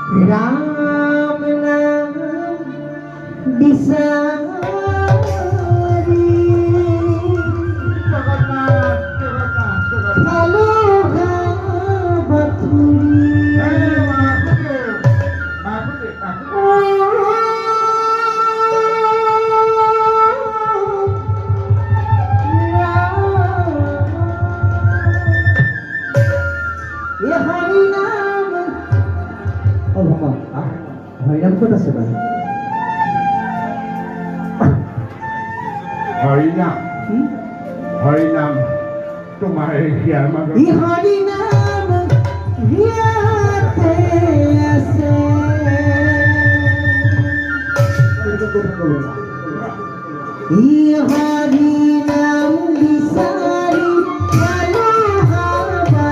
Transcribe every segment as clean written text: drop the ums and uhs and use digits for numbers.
রাম নাম বিসারি ভালো হরিনাম কোথা আছে ভাই? হরিনাম হরিনাম তোমার হরিনাম হিয়াতে আছে হরিনাম বিসারি ভালো হবা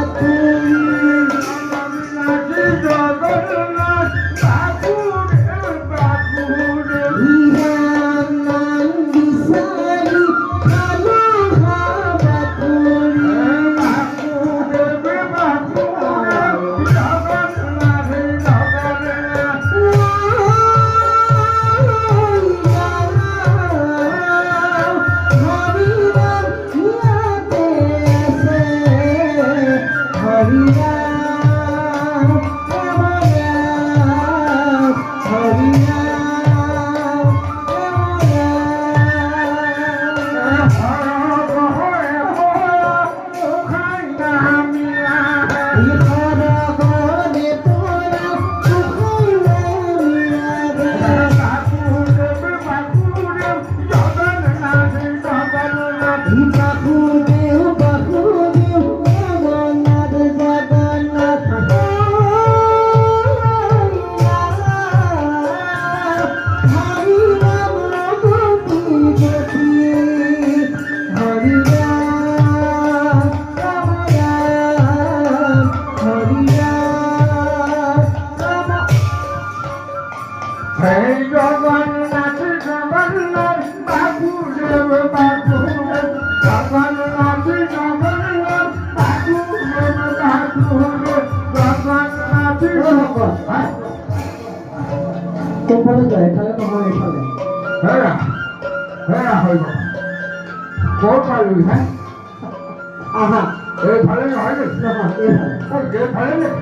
জগন্নাথ জগন্নাথ বাসুদেব বাসুদেব জগন্নাথ জগন্নাথ বাসুদেব বাসুদেব জগন্নাথ কোনভাবে যায় তাহলে তো হয় এখানে হ্যাঁ হ্যাঁ হইব কোন পারবি হ্যাঁ আহা এই ভালো হয় না এই ভালো ভালো